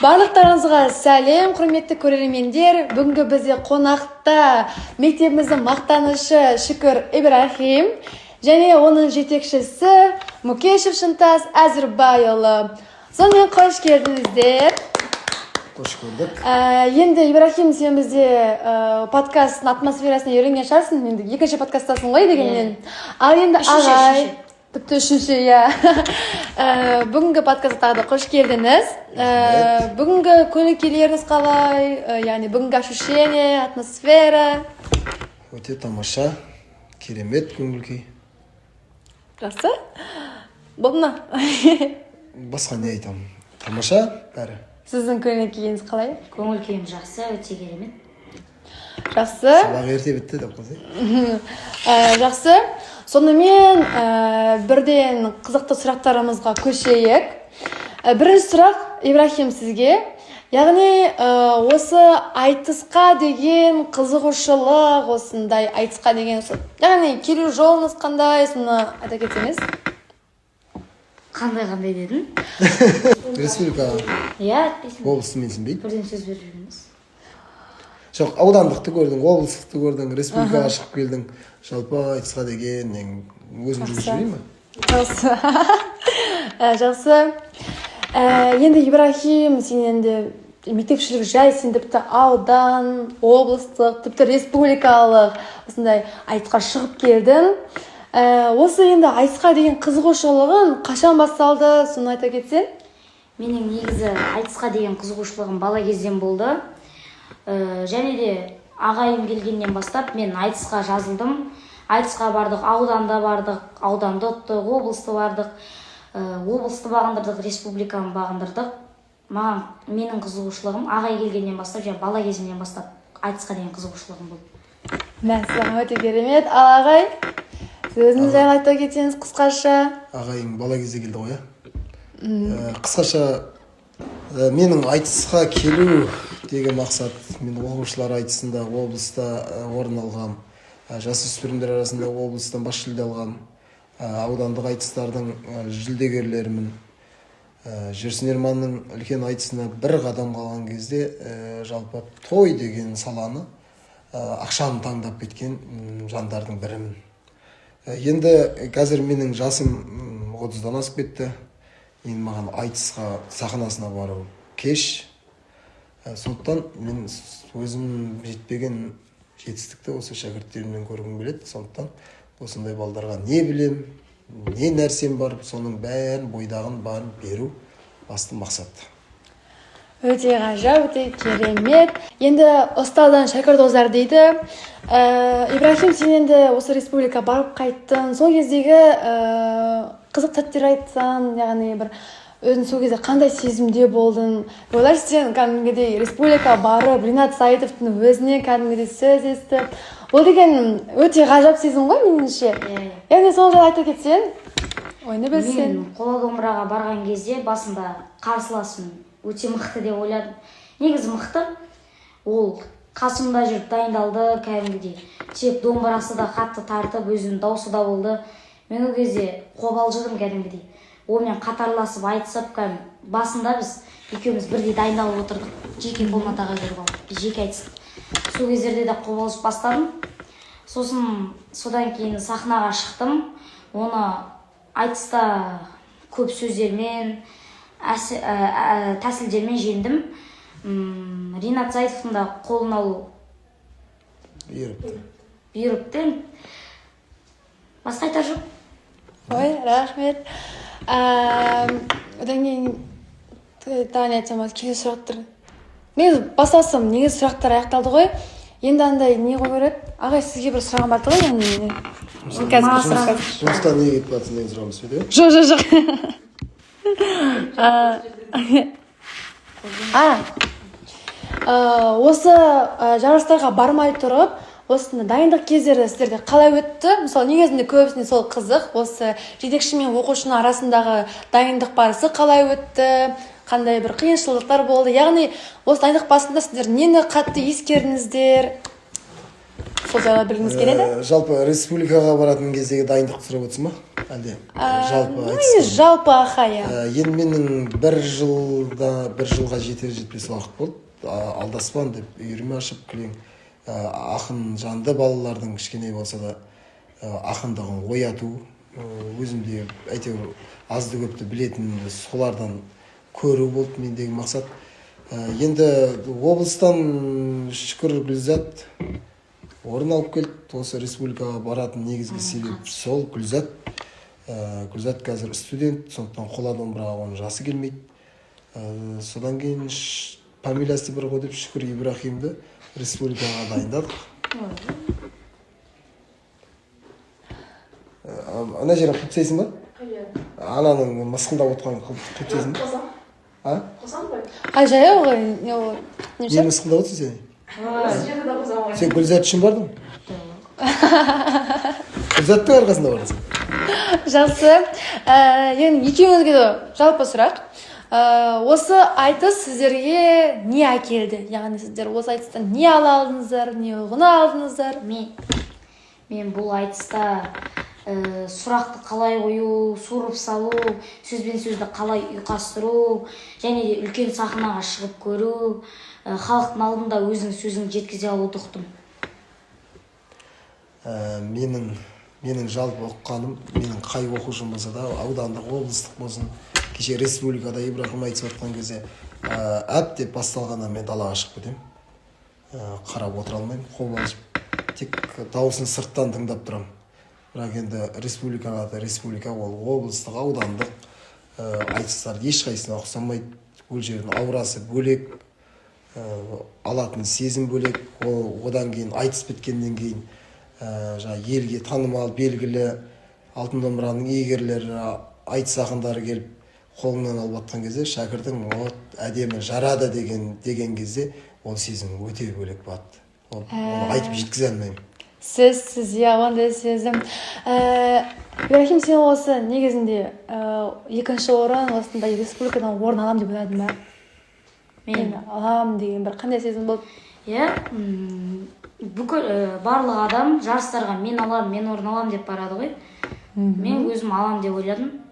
Барлықтарыңызға сәлем, құрметті көрермендер. Бүгінгі бізде қонақта мектебіміздің мақтанышы Шүкір Ибрахим және оның жетекшісі Мукешев Шынтас Әзірбайұлы. Сонымен қош келдіңіздер. Қош көрдік. Енді Ибрахим, сен бізде подкасттың атмосферасына үйренген шығарсың. Енді екінші подкасттасың ғой дегенмен. Ал енді ағай, тіпті үшінші, иә. Бүгінгі подкастқа тағы да қош келдіңіз. Бүгінгі көңіл-күйлеріңіз қалай? Яғни бүгінгі ощущение, атмосфера? Өте тамаша, керемет көңіл-күй. Жақсы? Болды ма? Басқа не айтамын? Тамаша, бәрі. Сіздің көңіл-күйіңіз қалай? Көңіл-күйім жақсы, өте керемет. Жақсы. Сабақ ерте бітті деп қойсай. Жақсы. Сонымен бірден қызықты сұрақтарымызға көшейік. Бірінші сұрақ Ибрахим сізге. Яғни осы айтысқа деген қызығушылық, осындай айтысқа деген, яғни келу жолыңыз қандай, соны айта кетсеңіз? Қандай дедің? Республика Иә, облысты менсінбейді. бірден сөз беріп жүрміз. Жоқ, аудандықты көрдің, облыстықты көрдің, республикаға шығып келдің. Жалпы айтысқа деген өзің жұмыс жүрмей ма? Жақсы. Жақсы. Енді Ибрахим, сен енді мектепшілік жай, сен тіпті аудан, облыстық, тіпті республикалық осындай айтысқа шығып келдің. Осы енді айтысқа деген қызығушылығын қашан басталды, соны айта кетсең? Менің негізі айтысқа деген қызығушылығым бала кезден болды. Және де ағайым келгеннен бастап мен айтысқа жазылдым. Айтысқа бардық, ауданда бардық, ауданды ұттық, облысты бардық, облысты бағындырдық, республиканы бағындырдық. Менің қызығушылығым ағай келгеннен бастап, бала кезімнен бастап айтысқа деген қызығушылығым болды. Мәссаған, өте керемет. Ал ағай, сөзіңіз жайлы айта кетсеңіз қысқаша. Ағайың бала кезде келді ғой, иә? Қысқаша, менің айтысқа келу деген мақсат, мен оқушылар айтысында облыста орын алғам, жасөспірімдер арасында облыстан бас жүлде алғам, аудандық айтыстардың жүлдегерлерімін. Жүрсін Ерманның үлкен айтысына бір қадам қалған кезде жалпы той деген саланы ақшаны таңдап кеткен жандардың бірімін. Енді қазір менің жасым 30-дан асып кетті. Енді маған айтысқа сахнасына бару кеш. Сондықтан мен өзім жетпеген жетістікті осы шәкірттерімнен көргім келеді. Сондықтан осындай балдарға не білем, не нәрсем бар, соның бәрін бойдағын барын беру басты мақсат. Өте ғажап, өте керемет. Енді ұстаздан шәкірт озар дейді. Ибрахим, сен енді осы республика барып қайттың. Сол кездегі қызық сәттер айтсаң, яғни бір өзің сол кезде қандай сезімде болдың? Ойларсың, сен кәдімгідей республика барып, Ринат Саидовтың өзіне кәдімгідей сөз естіп. Ол деген өте ғажап сезім ғой меніңше. Яғни сол жайлы айта кетсең, ойны білсең. Мен қола домбыраға барған кезде басында қарсыласым өте мықты деп ойладым. Негізі мықты. Ол қасымда жүріп дайындалды кәдімгідей. Тек домбырасы да қатты тартып, өзінің даусы да болды. Мен ол кезде қобалжыдым кәдімгідей. Олмен қатарласып айтысып, басында біз екеуміз бірдей дайындалып отырдық. Жеке комнатаға келіп алып, жеке айтыстық. Сол кездерде де қобалжып бастадым. Содан кейін сахнаға шықтым. Оны айтыста көп сөздермен, тәсілдермен жеңдім. Ринат Саидовтың да қолын алу бұйырыпты. Басқа айтар жоқ. Ой, рахмет. Одан кейін тағы айтсам, келесі сұрақтар. Негізі бастасам, негізі сұрақтар аяқталды ғой. Енді андай не қой көреді? Ағай, сізге бір сұрағым барды ғой? Жұмыстан не кетіп жатсың деген сұрағымыз сөйде? Жоқ. Осы жарыстарға бармай тұрып, осында дайындық кездері сіздерде қалай өтті? Мысалы, негізінде көбісіне сол қызық. Осы жетекші мен оқушының арасындағы дайындық барысы қалай өтті? Қандай бір қиыншылықтар болды? Яғни, осы дайындық басында сіздер нені қатты ескердіңіздер? сол жайлы білгіміз келеді. Жалпы республикаға баратын кездегі дайындық сұрап отырсың ба? Әлде жалпы айтыс? Жалпы аха, иә. Енді менің бір жылға жетер-жетпес уақыт болды. Алдаспан деп үйірме ашып кілең ақын жанды балалардың кішкене болса да ақындығын ояту, өзімде әйтеуір азды көпті білетін солардан көру болды мендегі мақсат. Енді облыстан шүкір Гүлзат орын алып келді. Осы республикаға баратын негізгі себеп сол Гүлзат. Гүлзат қазір студент, сондықтан қола домбыраға оның жасы келмейді. Содан кейін фамилиясы бір ғой деп Шүкір Ибрахимді республикаға дайындадық. Ана жерін құптайсың ба? Ананың мысқылдап отырған құптайсың ба? Жаяу ғой. Не мысқылдап отырсың сен? Сен Гүлзат үшін бардың? Гүлзаттың арқасында бардың. Жақсы. Енді екеуіңізге де жалпы сұрақ. Осы айтыс сіздерге не әкелді? Яғни сіздер осы айтыстан не ала алдыңыздар, не ұғына алдыңыздар? Мен бұл айтыста сұрақты қалай қою, суырып салу, сөзбен сөзді қалай ұйқастыру, және де үлкен сахнаға шығып көру, халықтың алдында өзінің сөзін жеткізе алуды ұқтым. Менің жалпы оқығаным, менің қай оқушым болса да, аудандық, облыстық болсын, кеше республикада Ибрахим айтып жатқан кезде әп деп басталғанда мен далаға шығып кетемін. Қарап отыра алмаймын, қобалжып, тек дауысын сырттан тыңдап тұрамын. Бірақ енді республика ол облыстық, аудандық айтыстар ешқайсысына ұқсамайды. Ол жердің аурасы бөлек, алатын сезім бөлек. Одан кейін айтыс біткеннен кейін елге танымал, белгілі алтын домбыраның иегерлері, айтыс ақындары келіп қолыңнан алып жатқан кезде шәкірдің әдемі жарады деген кезде ол сезім өте бөлек болады. Оны айтып жеткізе алмаймын. Сіз, ондай сезім. Ибрахим, сен осы негізінде екінші орын осындай республикадан орын алам деп ойладың ба? Мен алам деген бір қандай сезім болды? Иә, бүкіл барлық адам жарыстарға мен орын алам деп барады ғой. Мен өзім алам деп ойладым.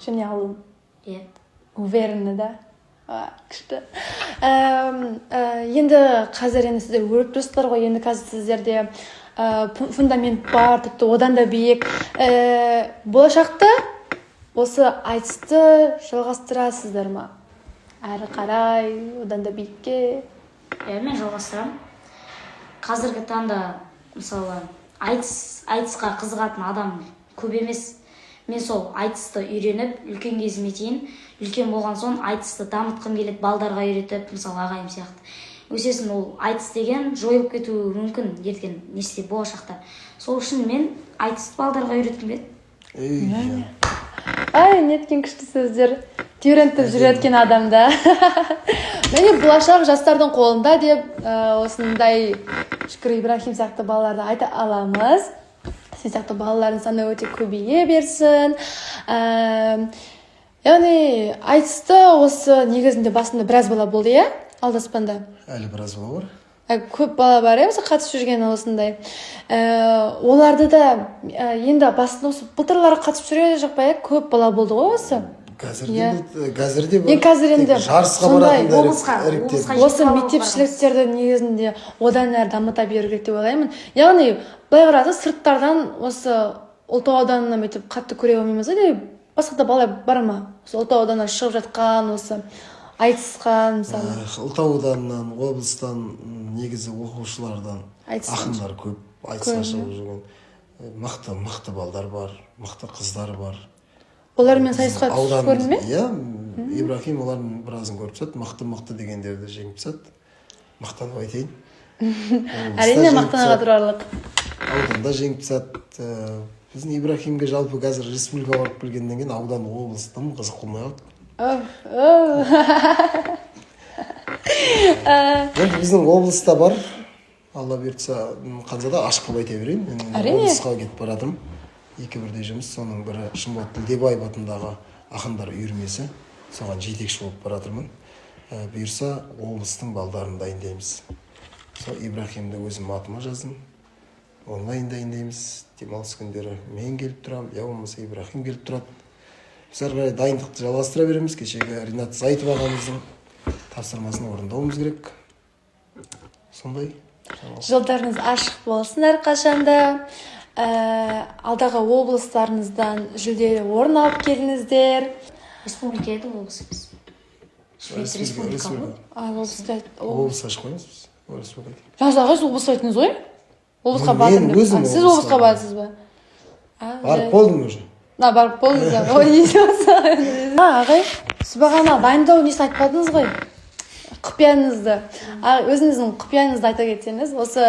Және алдым? Иә. Уверенный, да? Күшті. Енді қазір сіздер өріп тұрсыздар ғой, енді қазір сіздерде фундамент бар, тіпті одан да биік. Болашақта осы айтысты жалғастырасыздар ма? Әрі қарай, одан да биікке? Мен жалғастырамын. Қазіргі таңда, мысалы, айтысқа қызығатын адам көп емес. Мен сол айтысты үйреніп, үлкен кезіме дейін, үлкен болған соң айтысты дамытқым келеді, балдарға үйретіп, мысалы, ағайым сияқты. Өсесін ол айтыс деген жойылып кетуі мүмкін ертең несте болашақта. Сол үшін мен айтысты балдарға үйреткім келеді. Неткен күшті сөздер. Теорентіп жүреткен адамда. Мені болашақ жастардың қолында деп осындай Шүкір Ибрахим сияқты балаларды айта аламыз. Сен сияқты балалардың саны өте көбейе берсін. Яғни айтысты осы негізінде басында біраз бала болды, иә? Алдаспанда. Әлі біраз бала бар. Көп бала бар, иә? Қатысып жүрген осындай. Оларды да енді басында осы былтырлары қатысып жүрген жоқ па, көп бала болды ғой осы? Қазірде бар. Қазір енді жарысқа баратындар іріктелді. Осы мектепшіліктерді негізінде одан әрі дамыта беру керек деп ойлаймын. Яғни былай қараса сырттардан осы Ұлытау ауданына өйтіп қатты көре алмаймыз ғой, басқа да бала бар ма? Осы Ұлытау ауданына шығып жатқан, осы айтысқан мысалы. Ұлытау ауданынан, облыстан негізі оқушылардан ақындар көп, айтысқа шығып жүрген мықты балдар бар, мықты қыздар бар. Олармен сайысқа түсіп көрдің ме? Иә, Ибрахим олардың біразын көріп тастады, мықты дегендерді жеңіп тастады. Мақтанып айтайын. Әрине мақтанаға тұрарлық. Ауданда жеңіп тастады. Біздің Ибрахимге жалпы қазір республика барып келгеннен кейін аудан облыстан қызық қылмай қалды. Енді біздің облыста бар. Алла бұйыртса, Қанзада ашық қылып айта берейін. Әрине. Облысқа кетіп баратырмын. Екі бірдей жұмыс, соның бірі Шымбат Тілдебаев атындағы ақындар үйірмесі. Соған жетекші болып баратырмын. Бұйырса, облыстың балдарын дайындаймыз. сол Ибрахимді өзім атыма жаздым. Онлайн дайындаймыз, демалыс күндері мен келіп тұрам, я болмаса Ибрахим келіп тұрады. Біз ары қарай дайындықты жалғастыра береміз. Кешегі Ринат Зайтов ағамыздың тапсырмасын орындауымыз керек. Сондай. Жолдарыңыз ашық болсын әрқашанда. Алдағы облыстарыңыздан жүлделі орын алып келіңіздер. Республика еді облыс емес. Швец республика ғой. Облыс ашық қойыңыз біз. Республика. Жазағы облыс айтыңыз ғой? Облысқа Мен бардым деп. өзім Сіз облысқа барсыз ба? Барып болдым уже. Барып болдыңыз ба? Ой, не болса. Ағай, сіз бағана дайындау несін айтпадыңыз ғой? Құпияңызды. Өзіңіздің құпияңызды айта кетсеңіз, осы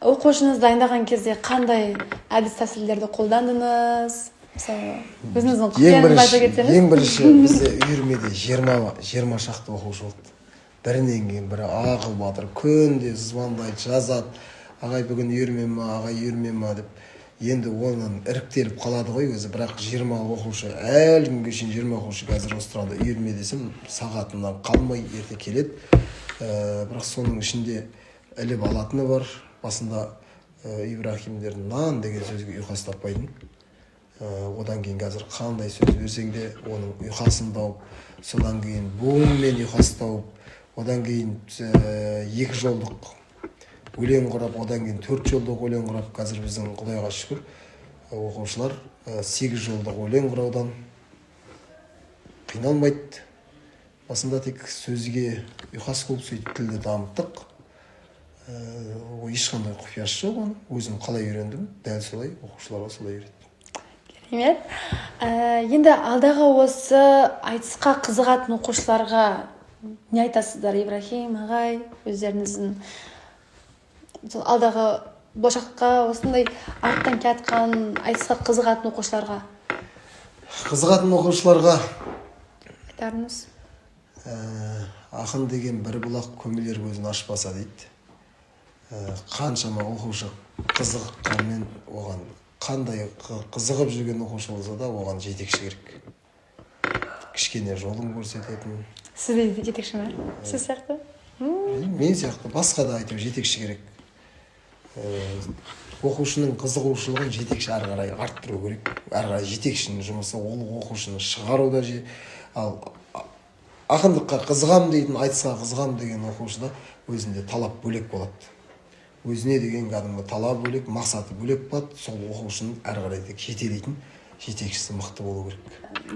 оқушыңызды дайындаған кезде қандай әдіс тәсілдерді қолдандыңыз? Мысалы, өзіңіздің құпияңызды айта кетсеңіз. Ең бірінші бізде үйірмеде 20 шақты оқушы болды. Бірінен кейін бірі ақыл батыр күнде звондайды, жазады. Ағай бүгін үйірмем ма, ағай үйірмем ма деп. Енді онан іріктеліп қалады ғой өзі, бірақ 20 оқушы, әлі күнге шейін 20 оқушы қазір осы тұрғанда үйірме десем сағатынан қалмай ерте келеді. Бірақ соның ішінде іліп алатыны бар. Басында Ибрахимдер нан деген сөзге ұйқас таппайтын. Одан кейін қазір қандай сөз берсең де оның ұйқасын тауып, содан кейін буынмен ұйқас тауып, одан кейін 2 жолдық өлең құрап, одан кейін 4 жолдық өлең құрап, қазір біздің Құдайға шүкір оқушылар 8 жолдық өлең құраудан қиналмайды. Басында тек сөзге ұйқас қылып сөйтіп тілді дамыттық. Ешқандай құпиясы жоқ оның. Өзім қалай үйрендім, дәл солай оқушыларға солай үйреттім. Керемет. Енді алдағы осы айтысқа қызығатын оқушыларға не айтасыздар, Ибрахим ағай, өздеріңіздің алдағы болашаққа осындай арттан келатқан айтысқа қызығатын оқушыларға? Қызығатын оқушыларға Айтарыңыз. Ақын деген бір бұлақ көмілер көзін ашпаса дейді. Қаншама оқушы қызыққанмен оған қандай қызығып жүрген оқушы болса да оған жетекші керек. Кішкене жолын көрсететін. Сіз де жетекші ме? Сіз сияқты? Мен сияқты басқа да айтып жетекші керек. Оқушының қызығушылығын жетекші ары қарай арттыру керек. Ары қарай жетекшінің жұмысы ол оқушыны шығаруда. Ал ақындыққа қызығам дейтін, айтысқа қызығам деген оқушыда өзінде талап бөлек болады. Өзіне деген кәдімгі талап бөлек, мақсаты бөлек болады. Сол оқушының ары қарай жетелейтін жетекшісі мықты болу керек.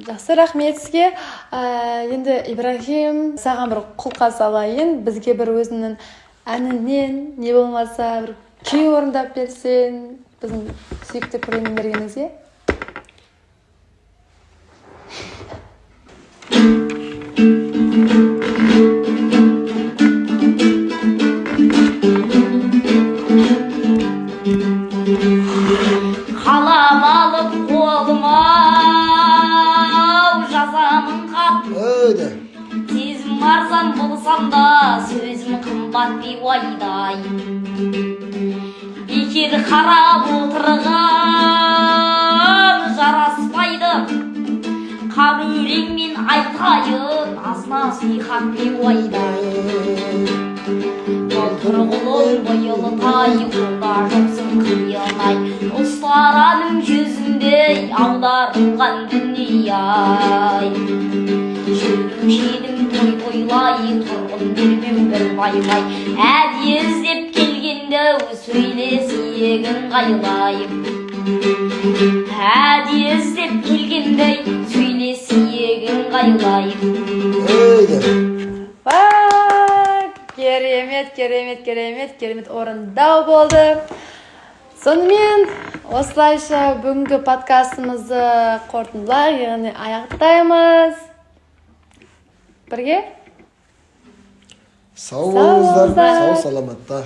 Жақсы, рахмет сізге. Енді Ибрахим, саған бір құлқа салайын. Бізге бір өзінің әнінен не болмаса бір күй орындап берсең, біздің сүйікті көрермендерімізге. Қалам алып қолыма жазамын хат. Сезім арзан болсам да сөзім қымбат бейуайдай. Бекер қарап отырған жараспайды. Қап өлеңмен айтайын аз-насихат бейуайдай. Тұрғылой ойылтай қолда жоқсың қиынай. Ұстараның жүзіндей аударылған дүние-ай. Жүрушедім той-тойлай, тұрғын бермеу бір байлай. Әдейі іздеп келгенде сөйлесегін қайлай. Әдейі іздеп келгенде сөйлесегін қайлай. Керемет орындау болды. Сонымен осылайша бүгінгі подкастымызды қорытындылай, яғни аяқтаймыз. Бірге? Сау болыңыздар, сау саламатта.